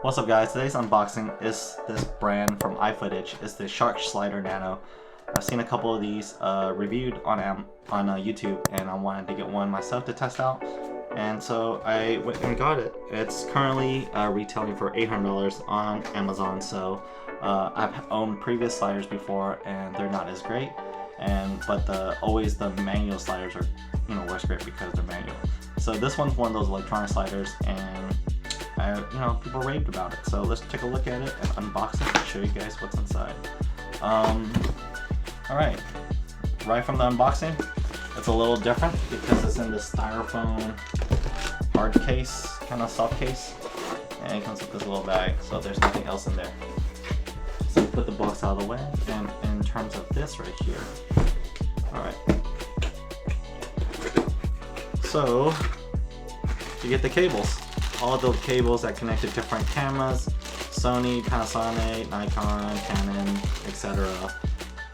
What's up guys, today's unboxing is this brand from iFootage. It's the Shark Slider Nano. I've seen a couple of these reviewed on YouTube, and I wanted to get one myself to test out. And so I went and got it. It's currently retailing for $800 on Amazon. So I've owned previous sliders before and they're not as great. But always the manual sliders are works great because they're manual. So this one's one of those electronic sliders, and people raved about it. So let's take a look at it and unbox it and show you guys what's inside. Alright, right from the unboxing, it's a little different because it's in this styrofoam hard case, kind of soft case, and it comes with this little bag, so there's nothing else in there. So put the box out of the way, and in terms of this right here, alright. So, you get the cables. All the cables that connect to different cameras, Sony, Panasonic, Nikon, Canon, etc.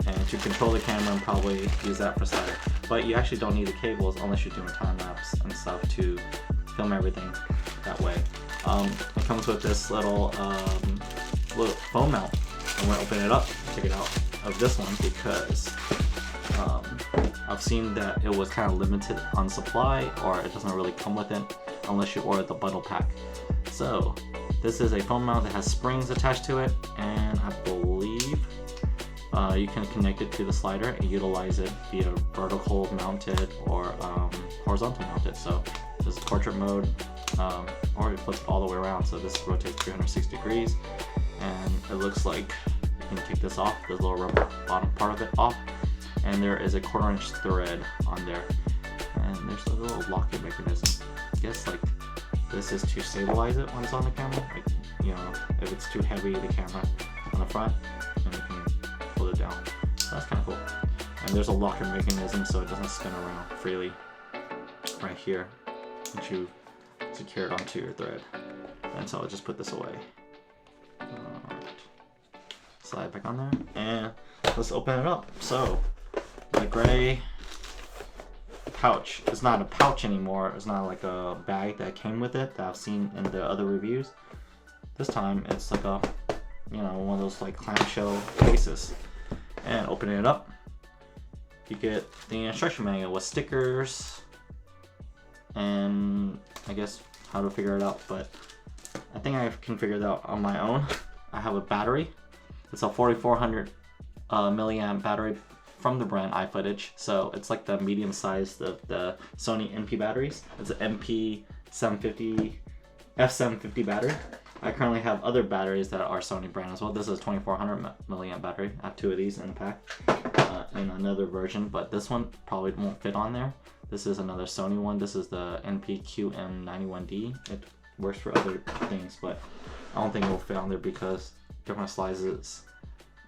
And to control the camera and probably use that for slider. But you actually don't need the cables unless you're doing time lapse and stuff to film everything that way. It comes with this little phone mount. I'm gonna open it up, check it out of this one because I've seen that it was kind of limited on supply, or it doesn't really come with it unless you order the bundle pack. So this is a phone mount that has springs attached to it, and I believe you can connect it to the slider and utilize it via vertical mounted or horizontal mounted. So this is portrait mode, or it flips all the way around. So this rotates 360 degrees, and it looks like you can take this off, the little rubber bottom part of it off, and there is a 1/4" thread on there, and there's a little locking mechanism. I guess like this is to stabilize it when it's on the camera. Like, if it's too heavy, the camera on the front, and you can pull it down. So that's kind of cool. And there's a locking mechanism so it doesn't spin around freely right here once you secure it onto your thread. And so I'll just put this away. Alright. Slide back on there, and let's open it up. So the gray pouch. It's not a pouch anymore. It's not like a bag that came with it that I've seen in the other reviews. This time it's like a, one of those like clamshell cases. And opening it up, you get the instruction manual with stickers and I guess how to figure it out. But I think I can figure it out on my own. I have a battery. It's a 4400 milliamp battery from the brand iFootage. So it's like the medium size of the Sony NP batteries. It's an MP750 F750 battery. I currently have other batteries that are Sony brand as well. This is a 2400 milliamp battery. I have two of these in the pack in another version, but this one probably won't fit on there. This is another Sony one. This is the NPQM91D. It works for other things, but I don't think it will fit on there because different sizes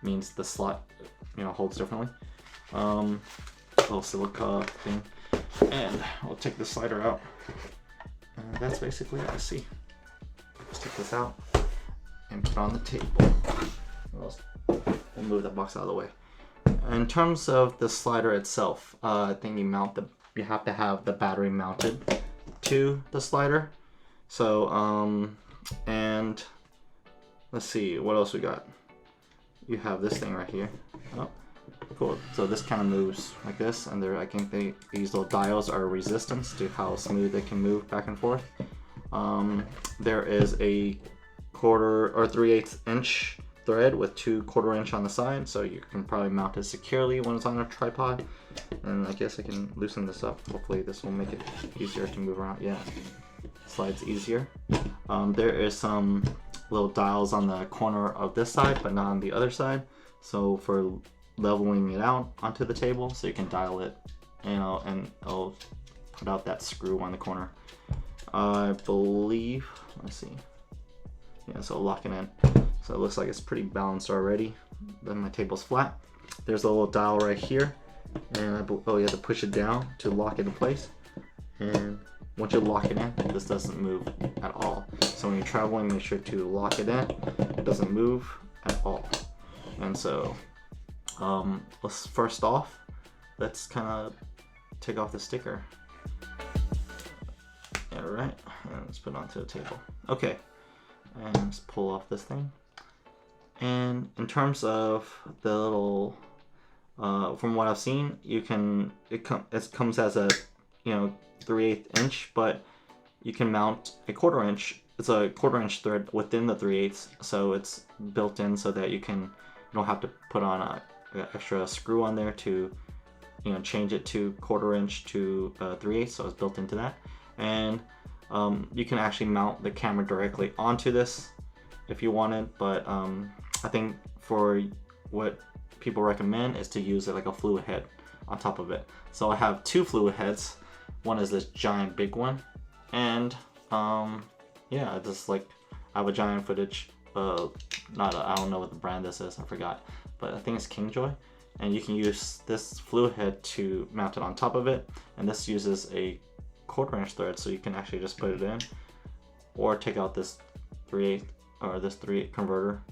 means the slot holds differently. Little silica thing, and we'll take the slider out, and that's basically it. I see. Let's take this out and put it on the table. We'll move the box out of the way. In terms of the slider itself, I think you have to have the battery mounted to the slider. So and let's see what else we got. You have this thing right here. Oh, cool. So this kind of moves like this, and I think these little dials are resistance to how smooth they can move back and forth. There is a 1/4 or 3/8 inch thread with 2 1/4 inch on the side, so you can probably mount it securely when it's on a tripod. And I guess I can loosen this up. Hopefully this will make it easier to move around. Yeah, slides easier. There is some little dials on the corner of this side, but not on the other side. So for leveling it out onto the table, so you can dial it, and it'll put out that screw on the corner. I believe, let's see. Yeah, so lock it in. So it looks like it's pretty balanced already. Then my table's flat. There's a little dial right here, and you have to push it down to lock it in place. And once you lock it in, this doesn't move at all. So when you're traveling, make sure to lock it in. It doesn't move at all. And so, first off, let's kind of take off the sticker. Alright, let's put it onto the table. Okay, And just pull off this thing. And in terms of the little, from what I've seen, it comes as a 3/8 inch, but you can mount a 1/4 inch. It's a 1/4 inch thread within the 3/8, so it's built in so that you don't have to put on an extra screw on there to change it to 1/4 inch to 3/8, so it's built into that. And you can actually mount the camera directly onto this if you wanted, but I think for what people recommend is to use it like a fluid head on top of it. So I have 2 fluid heads. One is this giant big one, and yeah, just like I have a giant footage. I don't know what the brand this is, I forgot, but I think it's Kingjoy. And you can use this fluid head to mount it on top of it, and this uses a 1/4 inch thread, so you can actually just put it in, or take out this 3/8 or this 3/8 converter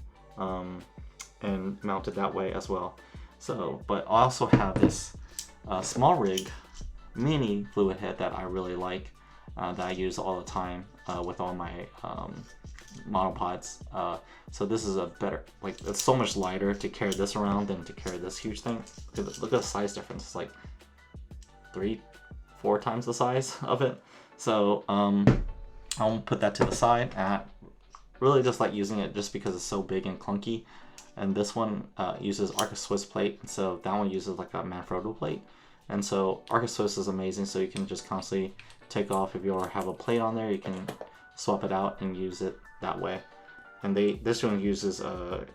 and mount it that way as well. So, but I also have this small rig mini fluid head that I really like, that I use all the time with all my monopods. So this is a better, like, it's so much lighter to carry this around than to carry this huge thing. Look at the size difference. It's like 3-4 times the size of it. So I'll put that to the side. And I really just like using it just because it's so big and clunky. And this one uses Arca Swiss plate, so that one uses like a Manfrotto plate. And so Arca Swiss is amazing, so you can just constantly take off. If you already have a plate on there, you can swap it out and use it that way. And this one uses I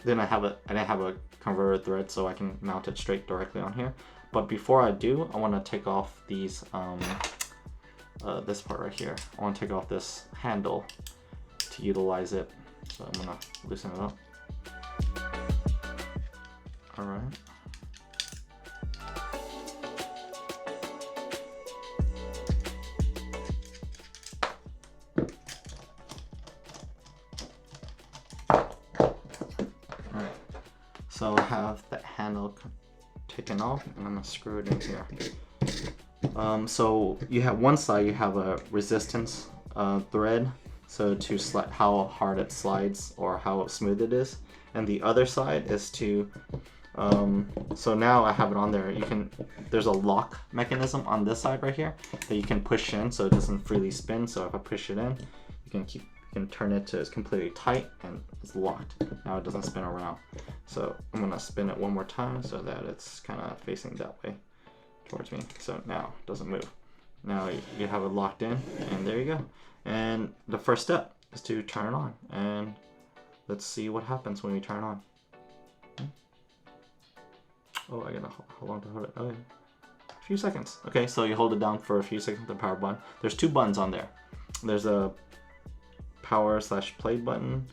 didn't have a converter thread, so I can mount it straight directly on here. But before I do, I want to take off these this part right here. I want to take off this handle to utilize it. So I'm gonna loosen it up. All right. So I have that handle taken off, and I'm gonna screw it in here. So you have one side, you have a resistance thread, so to how hard it slides or how smooth it is, and the other side is to so now I have it on there. There's a lock mechanism on this side right here that you can push in so it doesn't freely spin. So if I push it in, you can turn it to it's completely tight and it's locked. Now it doesn't spin around. So I'm gonna spin it one more time so that it's kind of facing that way towards me. So now it doesn't move. Now you have it locked in, and there you go. And the first step is to turn it on, and let's see what happens when we turn it on. Oh, I gotta hold on to hold it. Okay, a few seconds. Okay, so you hold it down for a few seconds, the power button. There's 2 buttons on there. There's a power/play button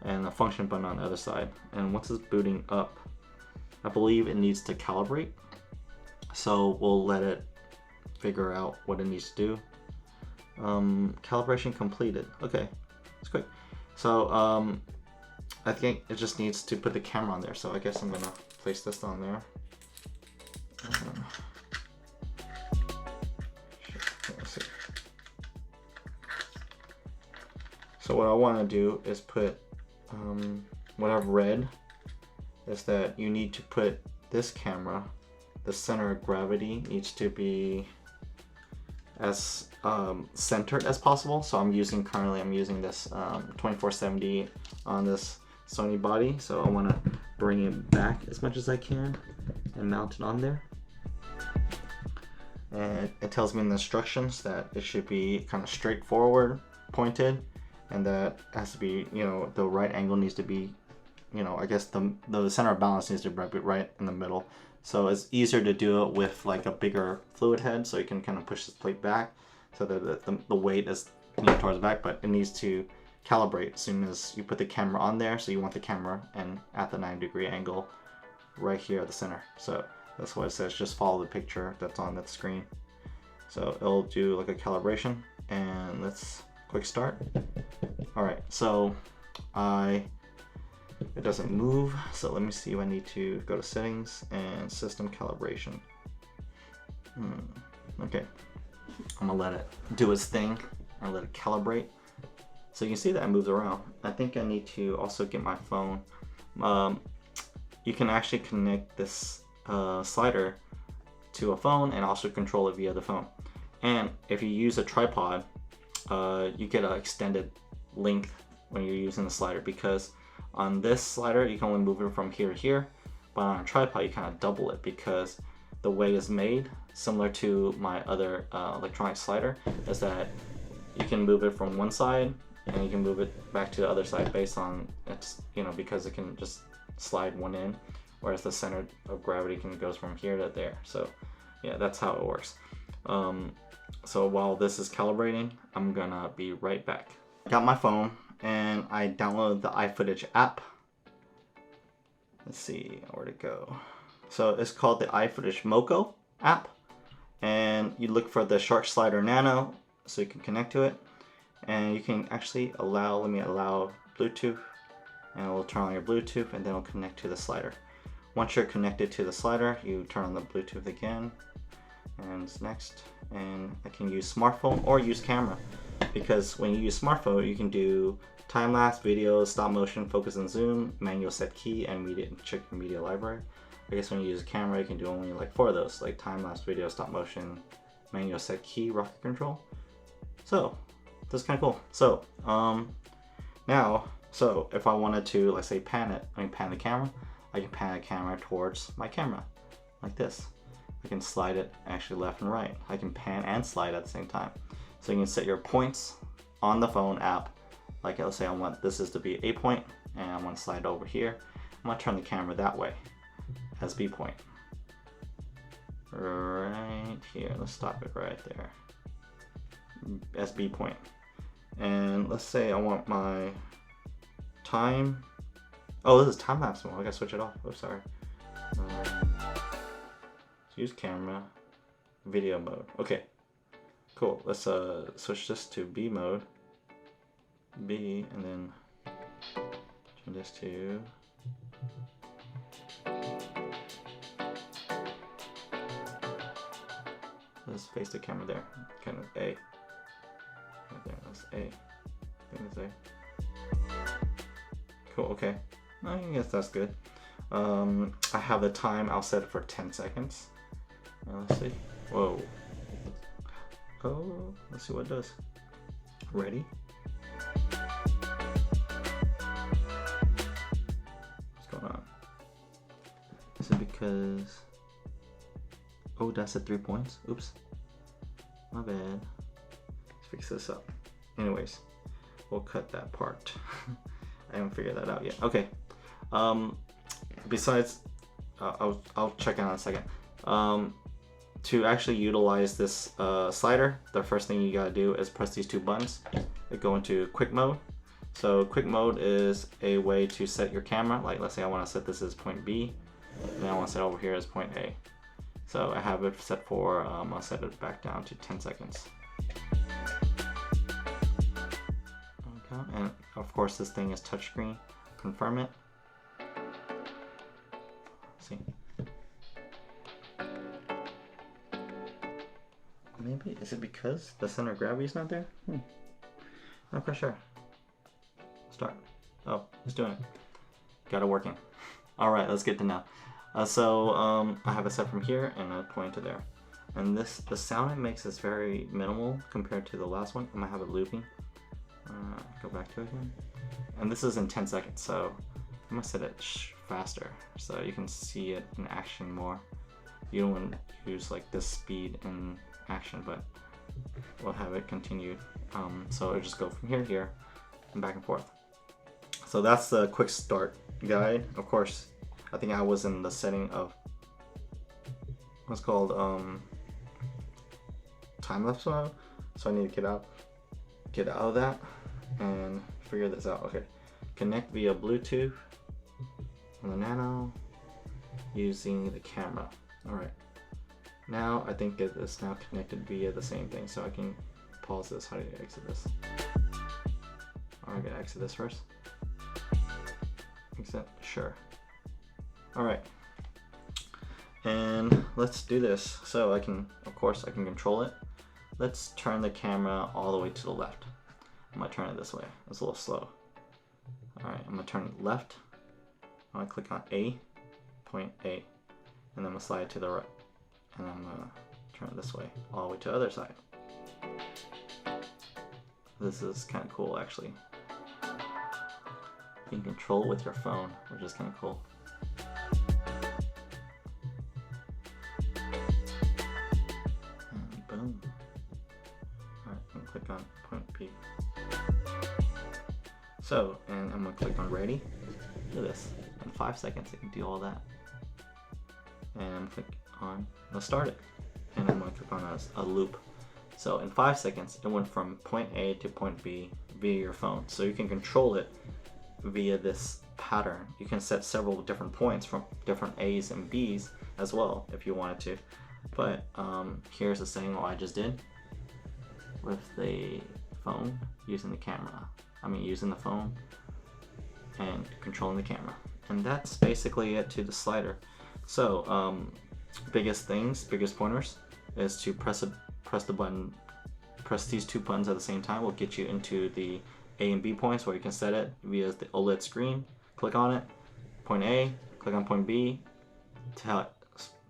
and a function button on the other side. And once it's booting up, I believe it needs to calibrate. So we'll let it figure out what it needs to do. Calibration completed. Okay, it's quick. So I think it just needs to put the camera on there. So I guess I'm gonna place this on there. Let's see. So what I want to do is put what I've read is that you need to put this camera, the center of gravity needs to be as centered as possible. So currently I'm using this 2470 on this Sony body. So I want to bring it back as much as I can and mount it on there. And it tells me in the instructions that it should be kind of straightforward pointed, and that has to be, the right angle needs to be, I guess the center of balance needs to be right in the middle. So it's easier to do it with like a bigger fluid head, so you can kind of push this plate back so that the weight is towards the back, but it needs to calibrate as soon as you put the camera on there. So you want the camera and at the 90-degree angle right here at the center. So that's what it says, just follow the picture that's on that screen. So it'll do like a calibration, and let's quick start. All right, so it doesn't move, so let me see if I need to go to settings and system calibration. Okay, I'm gonna let it do its thing. I'll let it calibrate. So you can see that it moves around. I think I need to also get my phone. You can actually connect this slider to a phone and also control it via the phone. And if you use a tripod, you get an extended length when you're using the slider, because on this slider you can only move it from here to here, but on a tripod you kind of double it, because the way it's made, similar to my other electronic slider, is that you can move it from one side and you can move it back to the other side based on it's, you know, because it can just slide one in, whereas the center of gravity goes from here to there. So yeah, that's how it works. So while this is calibrating, I'm gonna be right back. I got my phone and I downloaded the iFootage app. Let's see where to go. So it's called the iFootage Moco app, and you look for the Shark Slider Nano so you can connect to it, and you can actually allow Bluetooth, and it will turn on your Bluetooth and then it'll connect to the slider. Once you're connected to the slider, you turn on the Bluetooth again, and it's next. And I can use smartphone or use camera, because when you use smartphone you can do time-lapse videos, stop motion, focus and zoom, manual set key, and check your media library. I guess when you use a camera you can do only like 4 of those, like time-lapse video, stop motion, manual set key, rocket control. So that's kind of cool. So so if I wanted to, let's say, pan the camera, I can pan the camera towards my camera like this. I can slide it actually left and right. I can pan and slide at the same time. So you can set your points on the phone app. Like let's say I want this is to be A point, and I want to slide it over here. I'm gonna turn the camera that way as B point. Right here, let's stop it right there. As B point. And let's say I want my time. Oh, this is time lapse mode. I gotta switch it off. Oh, sorry. Use camera, video mode. Okay, cool. Let's switch this to B mode. B, and then turn this to let's face the camera there. Kind of A. Right there. That's A. I think that's A. Cool. Okay. I guess that's good. I have the time. I'll set it for 10 seconds. Let's see. Whoa. Oh, let's see what it does. Ready? What's going on? Is it because... Oh, that's at 3 points? Oops. My bad. Let's fix this up. Anyways, we'll cut that part. I haven't figured that out yet. Okay. Besides, I'll check out in a second. To actually utilize this slider, the first thing you gotta do is press these 2 buttons. They go into quick mode. So quick mode is a way to set your camera. Like let's say I want to set this as point B, and then I want to set over here as point A. So I have it set for, I'll set it back down to 10 seconds. Okay, and of course this thing is touchscreen. Confirm it. See. Maybe, is it because the center of gravity is not there? Not quite sure. Start. Oh, it's doing it. Got it working. All right, let's get to now. I have it set from here and I point to there. And the sound it makes is very minimal compared to the last one. I'm gonna have it looping. Go back to it again. And this is in 10 seconds, so I'm gonna set it faster so you can see it in action more. You don't want to use like this speed in action, but we'll have it continue. So it'll just go from here to here and back and forth. So that's the quick start guide. Of course, I think I was in the setting of what's called time-lapse mode, so I need to get out of that and figure this out. Okay, connect via Bluetooth on the Nano using the camera. All right, now I think it is now connected via the same thing, so I can pause this. How do you exit this? I'm gonna exit this first. Exit, sure. All right, and let's do this. So of course I can control it. Let's turn the camera all the way to the left. I'm gonna turn it this way. It's a little slow. Alright, I'm gonna turn it left. I'm gonna click on A, point A, and then I'm gonna slide it to the right. And I'm gonna turn it this way, all the way to the other side. This is kind of cool actually. You can control it with your phone, which is kind of cool. And boom. Alright, I'm gonna click on point B. So, and I'm gonna click on ready. Look at this. In 5 seconds, it can do all that. And I'm click on, let's start it. And I'm gonna click on a loop. So in 5 seconds, it went from point A to point B via your phone. So you can control it via this pattern. You can set several different points from different A's and B's as well if you wanted to. But here's the same what I just did with the phone using the camera. Using the phone and controlling the camera. And that's basically it to the slider. So biggest pointers is to press the button, press these two buttons at the same time will get you into the A and B points where you can set it via the OLED screen. Click on it, point A, click on point B, to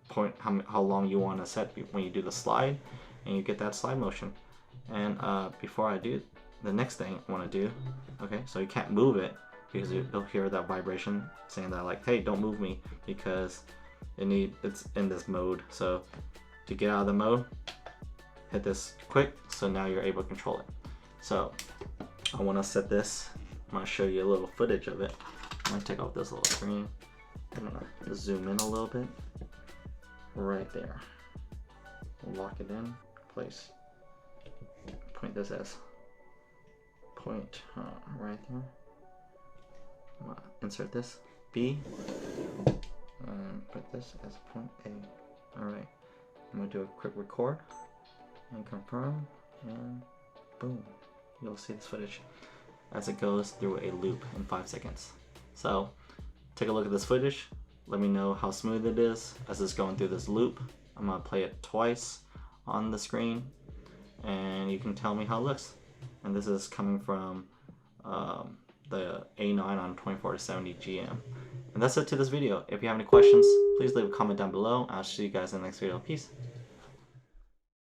point how long you want to set when you do the slide, and you get that slide motion. And before I do the next thing I want to do, okay, so you can't move it because you'll hear that vibration saying that like, hey, don't move me, because it's in this mode. So to get out of the mode, hit this quick, so now you're able to control it. So I want to set this. I'm going to show you a little footage of it. I'm going to take off this little screen. I'm going to zoom in a little bit. Right there. Lock it in place. Point this as point right there. I'm going to insert this B and put this as point A. Alright, I'm going to do a quick record and confirm, and boom, you'll see this footage as it goes through a loop in 5 seconds. So take a look at this footage, let me know how smooth it is as it's going through this loop. I'm going to play it twice on the screen and you can tell me how it looks. And this is coming from the A9 on 24-70 GM. And that's it to this video. If you have any questions, please leave a comment down below. I'll see you guys in the next video. Peace.